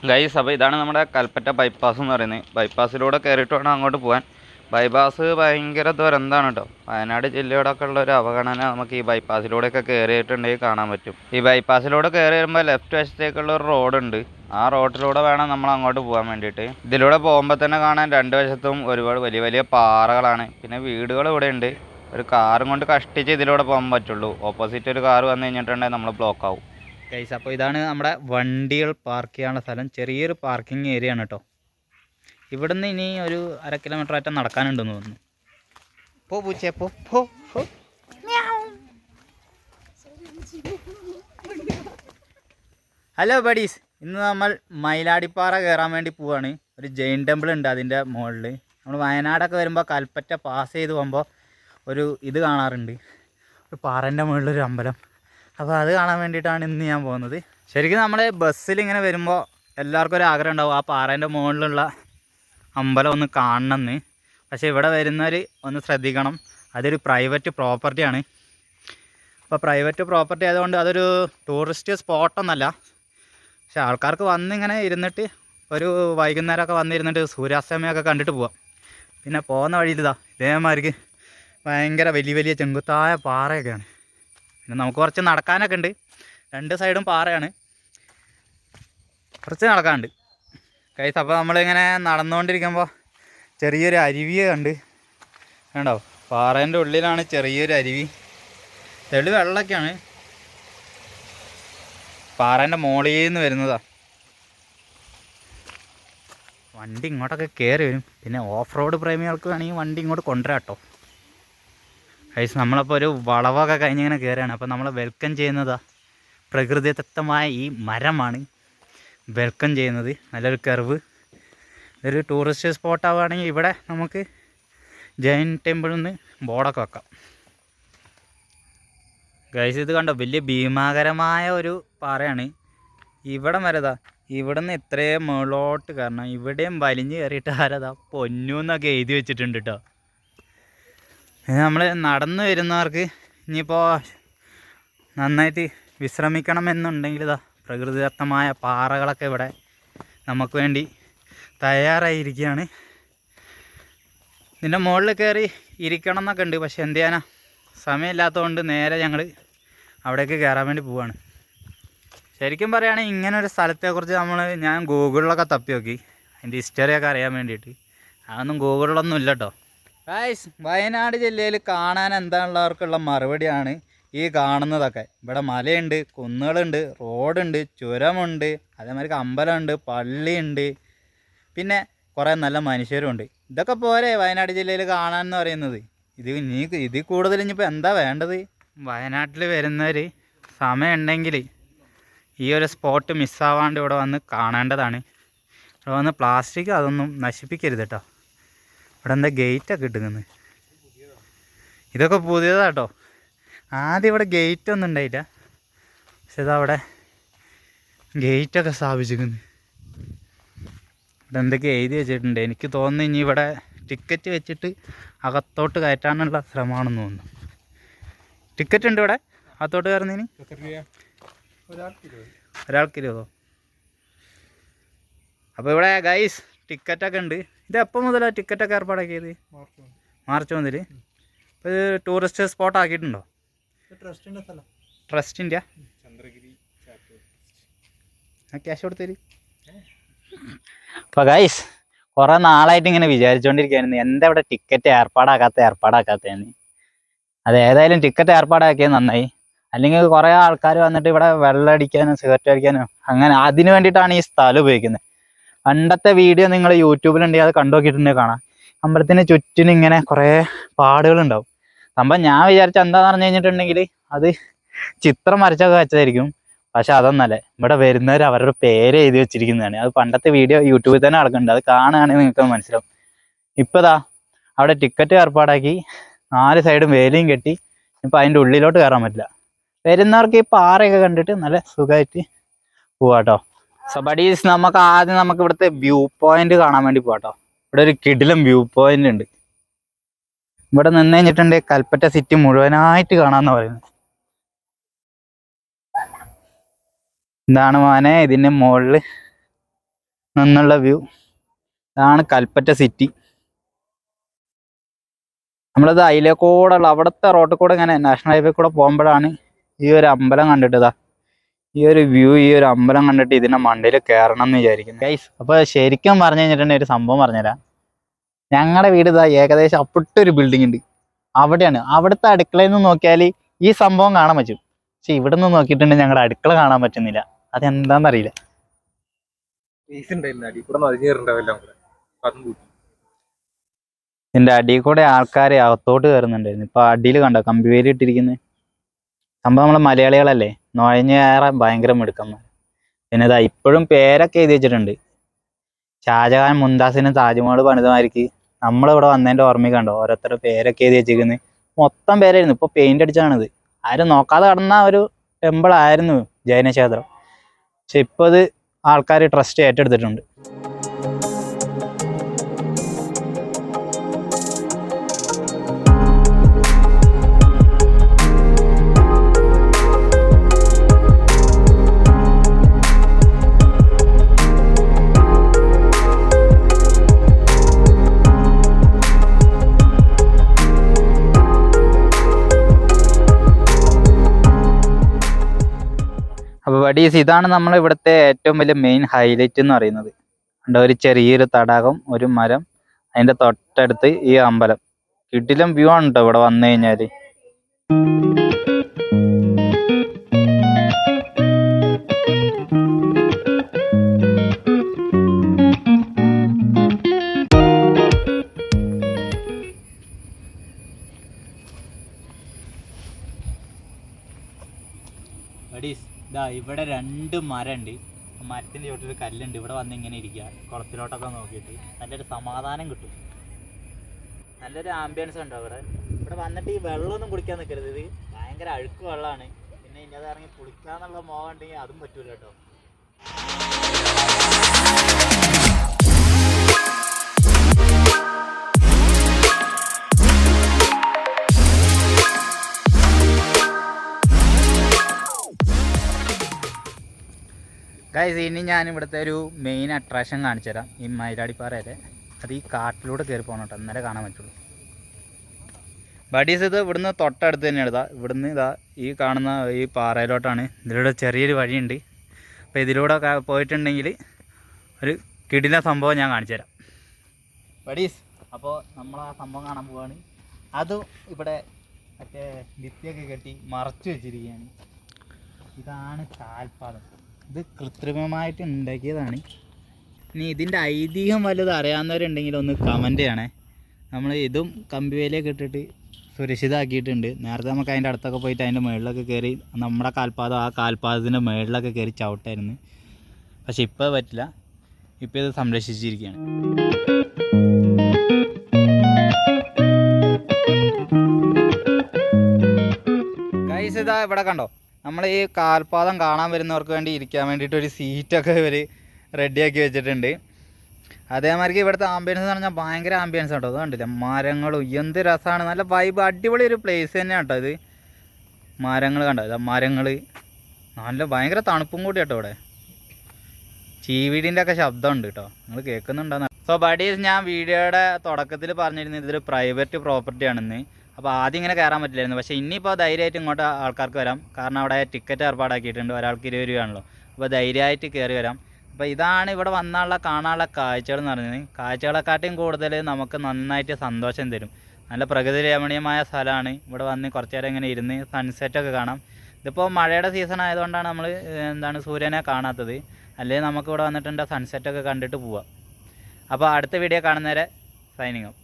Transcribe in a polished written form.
Guys, അപ്പോൾ ഇതാണ് നമ്മുടെ കൽപ്പറ്റ ബൈപ്പാസ് എന്ന് പറയുന്നത്. ബൈപ്പാസിലൂടെ കയറിയിട്ട് വേണം അങ്ങോട്ട് പോകാൻ. ബൈപ്പാസ് ഭയങ്കര ദുരന്തമാണ് കേട്ടോ. വയനാട് ജില്ലയോടൊക്കെ ഉള്ള ഒരു അവഗണന നമുക്ക് ഈ ബൈപ്പാസിലൂടെയൊക്കെ കയറിയിട്ടുണ്ടെങ്കിൽ കാണാൻ പറ്റും. ഈ ബൈപ്പാസിലൂടെ കയറി വരുമ്പോൾ ലെഫ്റ്റ് വശത്തേക്കുള്ള ഒരു റോഡുണ്ട്. ആ റോഡിലൂടെ വേണം നമ്മൾ അങ്ങോട്ട് പോകാൻ വേണ്ടിയിട്ട്. ഇതിലൂടെ പോകുമ്പോൾ തന്നെ കാണാൻ രണ്ട് വശത്തും ഒരുപാട് വലിയ വലിയ പാറകളാണ്. പിന്നെ വീടുകൾ ഇവിടെ ഉണ്ട്. ഒരു കാറും കൊണ്ട് കഷ്ടിച്ച് ഇതിലൂടെ പോകാൻ പറ്റുള്ളൂ. ഓപ്പോസിറ്റ് ഒരു കാർ വന്നു കഴിഞ്ഞിട്ടുണ്ടെങ്കിൽ നമ്മൾ ബ്ലോക്ക് ആവും. ഗൈസ്, അപ്പോൾ ഇതാണ് നമ്മുടെ വണ്ടികൾ പാർക്ക് ചെയ്യാനുള്ള സ്ഥലം. ചെറിയൊരു പാർക്കിംഗ് ഏരിയ ആണ് കേട്ടോ. ഇവിടുന്ന് ഇനി ഒരു 1/2 കിലോമീറ്റർ ആയിട്ട് നടക്കാനുണ്ടെന്ന് തോന്നുന്നു. പോ പൂച്ചേ, പോ പോ പോ. ഹലോ ബഡീസ്, ഇന്ന് നമ്മൾ മയിലാടിപ്പാറ കയറാൻ വേണ്ടി പോവാണ്. ഒരു ജെയിൻ ടെമ്പിൾ ഉണ്ട് അതിൻ്റെ മുകളിൽ. നമ്മൾ വയനാടൊക്കെ വരുമ്പോൾ കൽപ്പറ്റ പാസ് ചെയ്ത് പോകുമ്പോൾ ഒരു ഇത് കാണാറുണ്ട്, ഒരു പാറേൻ്റെ മുകളിലൊരു അമ്പലം. അപ്പോൾ അത് കാണാൻ വേണ്ടിയിട്ടാണ് ഇന്ന് ഞാൻ പോകുന്നത്. ശരിക്കും നമ്മൾ ബസ്സിൽ ഇങ്ങനെ വരുമ്പോൾ എല്ലാവർക്കും ഒരു ആഗ്രഹം ഉണ്ടാവും ആ പാറേൻ്റെ മുകളിലുള്ള അമ്പലം ഒന്ന് കാണണമെന്ന്. പക്ഷേ ഇവിടെ വരുന്നവർ ഒന്ന് ശ്രദ്ധിക്കണം, അതൊരു പ്രൈവറ്റ് പ്രോപ്പർട്ടിയാണ്. അപ്പോൾ പ്രൈവറ്റ് പ്രോപ്പർട്ടി ആയതുകൊണ്ട് അതൊരു ടൂറിസ്റ്റ് സ്പോട്ടൊന്നല്ല. പക്ഷെ ആൾക്കാർക്ക് വന്നിങ്ങനെ ഇരുന്നിട്ട് ഒരു വൈകുന്നേരമൊക്കെ വന്നിരുന്നിട്ട് സൂര്യാസ്തമയമൊക്കെ കണ്ടിട്ട് പോവാം. പിന്നെ പോകുന്ന വഴിയിൽ ഇതേമാതിരിക്ക് ഭയങ്കര വലിയ വലിയ ചെങ്കുത്തായ പാറയൊക്കെയാണ്. പിന്നെ നമുക്ക് കുറച്ച് നടക്കാനൊക്കെ ഉണ്ട്. രണ്ട് സൈഡും പാറയാണ്, കുറച്ച് നടക്കാനുണ്ട് ഗൈസ്. അപ്പോൾ നമ്മളിങ്ങനെ നടന്നുകൊണ്ടിരിക്കുമ്പോൾ ചെറിയൊരു അരുവി കണ്ടോ. പാറേൻ്റെ ഉള്ളിലാണ് ചെറിയൊരു അരുവി. തെളി വെള്ളമൊക്കെയാണ്, പാറേൻ്റെ മുകളിൽ നിന്ന് വരുന്നതാണ്. വണ്ടി ഇങ്ങോട്ടൊക്കെ കയറി വരും. പിന്നെ ഓഫ് റോഡ് പ്രേമികൾക്ക് വേണമെങ്കിൽ വണ്ടി ഇങ്ങോട്ട് കൊണ്ടുവരാം കേട്ടോ. ഗൈസ്, നമ്മളപ്പോൾ ഒരു വളവൊക്കെ കഴിഞ്ഞിങ്ങനെ കയറുകയാണ്. അപ്പോൾ നമ്മൾ വെൽക്കം ചെയ്യുന്നതാ പ്രകൃതിദത്തമായ ഈ മരമാണ് വെൽക്കം ചെയ്യുന്നത്. നല്ലൊരു കർവ്. ഇതൊരു ടൂറിസ്റ്റ് സ്പോട്ട് ആവുകയാണെങ്കിൽ ഇവിടെ നമുക്ക് ജൈൻ ടെമ്പിളിൽ നിന്ന് ബോർഡൊക്കെ വെക്കാം. ഗൈസ്, ഇത് കണ്ടോ, വലിയ ഭീമാകരമായ ഒരു പാറയാണ്. ഇവിടെ വരതാ, ഇവിടെ നിന്ന് ഇത്രയും മുകളിലോട്ട് കാരണം ഇവിടെയും വലിഞ്ഞ് കയറിയിട്ട് ആരതാ പൊന്നു എന്നൊക്കെ എഴുതി വെച്ചിട്ടുണ്ട് കേട്ടോ. നമ്മൾ നടന്നു വരുന്നവർക്ക് ഇനിയിപ്പോൾ നന്നായിട്ട് വിശ്രമിക്കണമെന്നുണ്ടെങ്കിൽ പ്രകൃതിദത്തമായ പാറകളൊക്കെ ഇവിടെ നമുക്ക് വേണ്ടി തയ്യാറായിരിക്കുകയാണ്. ഇതിൻ്റെ മുകളിൽ കയറി ഇരിക്കണം എന്നൊക്കെ ഉണ്ട്, പക്ഷെ എന്ത് ചെയ്യാനാ, സമയമില്ലാത്തതുകൊണ്ട് നേരെ ഞങ്ങൾ അവിടേക്ക് കയറാൻ വേണ്ടി പോവുകയാണ്. ശരിക്കും പറയുകയാണെങ്കിൽ ഇങ്ങനൊരു സ്ഥലത്തെക്കുറിച്ച് ഞാൻ ഗൂഗിളിലൊക്കെ തപ്പി നോക്കി അതിൻ്റെ ഹിസ്റ്ററിയൊക്കെ അറിയാൻ വേണ്ടിയിട്ട്. അതൊന്നും ഗൂഗിളിലൊന്നും ഇല്ല കേട്ടോ. ഗൈസ്, വയനാട് ജില്ലയിൽ കാണാൻ എന്താണുള്ളവർക്കുള്ള മറുപടിയാണ് ഈ കാണുന്നതൊക്കെ. ഇവിടെ മലയുണ്ട്, കുന്നുകളുണ്ട്, റോഡുണ്ട്, ചുരമുണ്ട്, അതേമാതിരി അമ്പലമുണ്ട്, പള്ളിയുണ്ട്, പിന്നെ കുറേ നല്ല മനുഷ്യരുമുണ്ട്. ഇതൊക്കെ പോരെ വയനാട് ജില്ലയിൽ കാണാനെന്ന് പറയുന്നത്. ഇതിൽ കൂടുതൽ ഇനിയിപ്പോൾ എന്താ വേണ്ടത്? വയനാട്ടിൽ വരുന്നവർ സമയമുണ്ടെങ്കിൽ ഈ ഒരു സ്പോട്ട് മിസ്സാവാണ്ട് ഇവിടെ വന്ന് കാണേണ്ടതാണ്. ഇവിടെ വന്ന് പ്ലാസ്റ്റിക് അതൊന്നും നശിപ്പിക്കരുത് കേട്ടോ. ഇവിടെ എന്താ ഗേറ്റൊക്കെ ഇട്ടിരിക്കുന്നത്, ഇതൊക്കെ പുതിയതാട്ടോ. ആദ്യം ഇവിടെ ഗേറ്റൊന്നും ഉണ്ടായില്ല, പക്ഷെ ഇതവിടെ ഗേറ്റൊക്കെ സ്ഥാപിച്ചിരിക്കുന്നു. ഇവിടെ എന്തൊക്കെ എഴുതി വെച്ചിട്ടുണ്ട്. എനിക്ക് തോന്നുന്നു ഇനി ഇവിടെ ടിക്കറ്റ് വെച്ചിട്ട് അകത്തോട്ട് കയറ്റാനുള്ള ശ്രമമാണെന്ന് തോന്നുന്നു. ടിക്കറ്റ് ഉണ്ട് ഇവിടെ അകത്തോട്ട് കയറുന്നതിന്? ഒരാൾക്ക് 20. അപ്പോൾ ഇവിടെ ഗൈസ് ടിക്കറ്റൊക്കെ ഉണ്ട്. ഇത് എപ്പോൾ മുതലാണ് ടിക്കറ്റൊക്കെ ഏർപ്പാടാക്കിയത്? മാർച്ച് മുതൽ. ഇപ്പോൾ ഇത് ടൂറിസ്റ്റ് സ്പോട്ട് ആക്കിയിട്ടുണ്ടോ? ട്രസ്റ്റിൻ്റെ ക്യാഷ് കൊടുത്തര്. അപ്പോൾ ഗൈസ്, കുറേ നാളായിട്ട് ഇങ്ങനെ വിചാരിച്ചുകൊണ്ടിരിക്കുകയായിരുന്നു എന്താ ഇവിടെ ടിക്കറ്റ് ഏർപ്പാടാക്കാത്തതെന്ന്. അത് ഏതായാലും ടിക്കറ്റ് ഏർപ്പാടാക്കിയത് നന്നായി. അല്ലെങ്കിൽ കുറേ ആൾക്കാർ വന്നിട്ട് ഇവിടെ വെള്ളം അടിക്കാനും സിഗരറ്റ് അടിക്കാനും അങ്ങനെ അതിന് വേണ്ടിയിട്ടാണ് ഈ സ്ഥലം ഉപയോഗിക്കുന്നത്. പണ്ടത്തെ വീഡിയോ നിങ്ങൾ യൂട്യൂബിലുണ്ടെങ്കിൽ അത് കണ്ടു നോക്കിയിട്ടുണ്ടെങ്കിൽ കാണാം. അമ്പലത്തിന് ചുറ്റിനും ഇങ്ങനെ കുറേ പാടുകളുണ്ടാവും. സംഭവം ഞാൻ വിചാരിച്ച എന്താണെന്ന് പറഞ്ഞു കഴിഞ്ഞിട്ടുണ്ടെങ്കിൽ അത് ചിത്രം വരച്ചൊക്കെ വെച്ചതായിരിക്കും. പക്ഷെ അതൊന്നല്ല, ഇവിടെ വരുന്നവർ അവരുടെ പേര് എഴുതി വെച്ചിരിക്കുന്നതാണ്. അത് പണ്ടത്തെ വീഡിയോ യൂട്യൂബിൽ തന്നെ നടക്കുന്നുണ്ട്, അത് കാണുകയാണെങ്കിൽ നിങ്ങൾക്ക് മനസ്സിലാവും. ഇപ്പോൾ അവിടെ ടിക്കറ്റ് ഏർപ്പാടാക്കി 4 സൈഡും വേലിയും കെട്ടി. ഇപ്പം അതിൻ്റെ ഉള്ളിലോട്ട് കയറാൻ പറ്റില്ല. വരുന്നവർക്ക് ഈ പാറയൊക്കെ കണ്ടിട്ട് നല്ല സുഖമായിട്ട് പോവാട്ടോ. സോ ബഡീസ്, നമുക്ക് ഇവിടുത്തെ വ്യൂ പോയിന്റ് കാണാൻ വേണ്ടി പോവാട്ടോ. ഇവിടെ ഒരു കിടിലം വ്യൂ പോയിന്റ് ഉണ്ട്. ഇവിടെ നിന്ന് കഴിഞ്ഞിട്ടുണ്ടെങ്കിൽ കൽപ്പറ്റ സിറ്റി മുഴുവനായിട്ട് കാണാമെന്ന് പറയുന്നത്. ഇതാണ് മോനെ ഇതിൻ്റെ മുകളിൽ നിന്നുള്ള വ്യൂ. ഇതാണ് കൽപ്പറ്റ സിറ്റി. നമ്മളത് അതിലേക്കൂടെ അവിടുത്തെ റോട്ടിൽ കൂടെ ഇങ്ങനെ നാഷണൽ ഹൈവേ കൂടെ പോകുമ്പോഴാണ് ഈ ഒരു അമ്പലം കണ്ടിട്ടതാ, ഈ ഒരു വ്യൂ, ഈ ഒരു അമ്പലം കണ്ടിട്ട് ഇതിൻ്റെ മണ്ടയിൽ കയറണം എന്ന് വിചാരിക്കുന്നു ഗൈസ്. അപ്പോൾ ശരിക്കും പറഞ്ഞു കഴിഞ്ഞിട്ടുണ്ടെങ്കിൽ ഒരു സംഭവം പറഞ്ഞുതരാം. ഞങ്ങളുടെ വീട് ഇതാ ഏകദേശം അപ്പുറത്തൊരു ബിൽഡിംഗ് ഉണ്ട്, അവിടെയാണ്. അവിടുത്തെ അടുക്കളയിൽ നിന്ന് നോക്കിയാൽ ഈ സംഭവം കാണാൻ പറ്റും. പക്ഷെ ഇവിടെ നിന്ന് നോക്കിയിട്ടുണ്ടെങ്കിൽ ഞങ്ങളുടെ അടുക്കള കാണാൻ പറ്റുന്നില്ല. അതെന്താണെന്നറിയില്ല. ഇതിൻ്റെ അടിയിൽ കൂടെ ആൾക്കാർ അകത്തോട്ട് കയറുന്നുണ്ടായിരുന്നു. ഇപ്പൊ അടിയിൽ കണ്ടോ കമ്പിവേലി ഇട്ടിരിക്കുന്നത്. സംഭവം നമ്മളെ മലയാളികളല്ലേ, നുഴഞ്ഞു കയറാൻ ഭയങ്കര മിടുക്കന്മാർ. പിന്നെ ഇതാ ഇപ്പോഴും പേരൊക്കെ എഴുതി വെച്ചിട്ടുണ്ട്. ഷാജഹാൻ മുംതാസിന് താജ്മഹൽ പണിതമാർക്ക് നമ്മളിവിടെ വന്നതിൻ്റെ ഓർമ്മ കണ്ടോ ഓരോരുത്തരുടെ പേരൊക്കെ എഴുതി വെച്ചിരിക്കുന്നത്. മൊത്തം പേരായിരുന്നു. ഇപ്പോൾ പെയിന്റ് അടിച്ചാണിത്. ആരും നോക്കാതെ കടന്ന ഒരു ടെമ്പിൾ ആയിരുന്നു ജൈനക്ഷേത്രം. പക്ഷെ ഇപ്പോൾ ഇത് ആൾക്കാർ ട്രസ്റ്റ് ഏറ്റെടുത്തിട്ടുണ്ട്. അപ്പോൾ ബഡീസ്, ഇതാണ് നമ്മൾ ഇവിടുത്തെ ഏറ്റവും വലിയ മെയിൻ ഹൈലൈറ്റ് എന്ന് പറയുന്നത്. ഉണ്ട് ഒരു ചെറിയൊരു തടാകം, ഒരു മരം, അതിൻ്റെ തൊട്ടടുത്ത് ഈ അമ്പലം. കിടിലം വ്യൂ ആണ് കേട്ടോ ഇവിടെ വന്നു കഴിഞ്ഞാൽ. ബഡീസ്, ഇതാ ഇവിടെ 2 മരമുണ്ട്. മരത്തിൻ്റെ ചോട്ടിൽ കല്ലുണ്ട്. ഇവിടെ വന്ന് ഇങ്ങനെ ഇരിക്കുക, കുളത്തിലോട്ടൊക്കെ നോക്കിയിട്ട് നല്ലൊരു സമാധാനം കിട്ടും. നല്ലൊരു ആംബിയൻസ് ഉണ്ടോ ഇവിടെ. ഇവിടെ വന്നിട്ട് ഈ വെള്ളമൊന്നും കുടിക്കാൻ നിൽക്കരുത്, ഇത് ഭയങ്കര അഴുക്ക് വെള്ളമാണ്. പിന്നെ ഇനി അത് ഇറങ്ങി കുളിക്കാന്നുള്ള മോഹം ഉണ്ടെങ്കിൽ അതും പറ്റൂല കേട്ടോ. ഗൈസ്, ഇനി ഞാൻ ഇവിടുത്തെ ഒരു മെയിൻ അട്രാക്ഷൻ കാണിച്ചു തരാം. ഈ മയിലാടിപ്പാറയിലെ അത് ഈ കാട്ടിലൂടെ കയറി പോകണം കേട്ടോ, എന്നാലേ കാണാൻ പറ്റുള്ളൂ. ബഡീസ്, ഇത് ഇവിടുന്ന് തൊട്ടടുത്ത് തന്നെയാണ്. ഇവിടുന്ന് ഈ കാണുന്ന ഈ പാറയിലോട്ടാണ്. ഇതിലൂടെ ചെറിയൊരു വഴിയുണ്ട്. അപ്പോൾ ഇതിലൂടെ പോയിട്ടുണ്ടെങ്കിൽ ഒരു കിടില സംഭവം ഞാൻ കാണിച്ചു തരാം ബഡീസ്. അപ്പോൾ നമ്മൾ ആ സംഭവം കാണാൻ പോവുകയാണ്. അതും ഇവിടെ മറ്റേ ഭിത്തിയൊക്കെ കെട്ടി മറച്ചു വെച്ചിരിക്കുകയാണ്. ഇതാണ് കാൽപ്പാദം. ഇത് കൃത്രിമമായിട്ട് ഉണ്ടാക്കിയതാണ്. ഇനി ഇതിൻ്റെ ഐതിഹ്യം വല്ലത് അറിയാവുന്നവരുണ്ടെങ്കിൽ ഒന്ന് കമൻറ്റ് ചെയ്യണേ. നമ്മൾ ഇതും കമ്പിവേലിയൊക്കെ ഇട്ടിട്ട് സുരക്ഷിതമാക്കിയിട്ടുണ്ട്. നേരത്തെ നമുക്ക് അതിൻ്റെ അടുത്തൊക്കെ പോയിട്ട് അതിൻ്റെ മുകളിലൊക്കെ കയറി നമ്മുടെ കാൽപ്പാദം ആ കാൽപ്പാദത്തിൻ്റെ മുകളിലൊക്കെ കയറി ചവിട്ടായിരുന്നു. പക്ഷെ ഇപ്പോൾ പറ്റില്ല, ഇപ്പോൾ ഇത് സംരക്ഷിച്ചിരിക്കുകയാണ്. ഗൈസ്, ഇതാ ഇവിടെ കണ്ടോ, നമ്മൾ ഈ കാൽപ്പാദം കാണാൻ വരുന്നവർക്ക് വേണ്ടി ഇരിക്കാൻ വേണ്ടിയിട്ട് ഒരു സീറ്റൊക്കെ ഇവർ റെഡിയാക്കി വെച്ചിട്ടുണ്ട്. അതേമാതിരി ഇവിടുത്തെ ആംബിയൻസ് എന്ന് പറഞ്ഞാൽ ഭയങ്കര ആംബിയൻസ് കേട്ടോ. അത് കണ്ടില്ല, മരങ്ങളും എന്ത് രസമാണ്, നല്ല വൈബ്, അടിപൊളി ഒരു പ്ലേസ് തന്നെയാണ് കേട്ടോ ഇത്. മരങ്ങൾ കണ്ടോ, ഇതാ മരങ്ങൾ, നല്ല ഭയങ്കര തണുപ്പും കൂടി കേട്ടോ ഇവിടെ. ചീവീടിൻ്റെ ഒക്കെ ശബ്ദമുണ്ട് കേട്ടോ, നിങ്ങൾ കേൾക്കുന്നുണ്ടെന്ന്. സോ ബഡീസ്, ഞാൻ വീഡിയോയുടെ തുടക്കത്തിൽ പറഞ്ഞിരുന്നത് ഇതൊരു പ്രൈവറ്റ് പ്രോപ്പർട്ടി ആണെന്ന്. അപ്പോൾ ആദ്യം ഇങ്ങനെ കയറാൻ പറ്റില്ലായിരുന്നു. പക്ഷേ ഇനിയിപ്പോൾ ധൈര്യമായിട്ട് ഇങ്ങോട്ട് ആൾക്കാർക്ക് വരാം. കാരണം അവിടെ ടിക്കറ്റ് ഏർപ്പാടാക്കിയിട്ടുണ്ട്, ഒരാൾക്ക് 20 രൂപയാണല്ലോ. അപ്പോൾ ധൈര്യമായിട്ട് കയറി വരാം. അപ്പോൾ ഇതാണ് ഇവിടെ വന്നുള്ള കാണാനുള്ള കാഴ്ചകൾ എന്ന് പറയുന്നത്. കാഴ്ചകളെക്കാട്ടിയും കൂടുതൽ നമുക്ക് നന്നായിട്ട് സന്തോഷം തരും. നല്ല പ്രകൃതി രമണീയമായ സ്ഥലമാണ്. ഇവിടെ വന്ന് കുറച്ച് നേരം ഇങ്ങനെ ഇരുന്ന് സൺസെറ്റൊക്കെ കാണാം. ഇതിപ്പോൾ മഴയുടെ സീസൺ ആയതുകൊണ്ടാണ് നമ്മൾ സൂര്യനെ കാണാത്തത്. അല്ലെങ്കിൽ നമുക്ക് ഇവിടെ വന്നിട്ടുണ്ട് സൺസെറ്റൊക്കെ കണ്ടിട്ട് പോവാം. അപ്പോൾ അടുത്ത വീഡിയോ കാണുന്നവരെ സൈനിങ് ഓഫ്.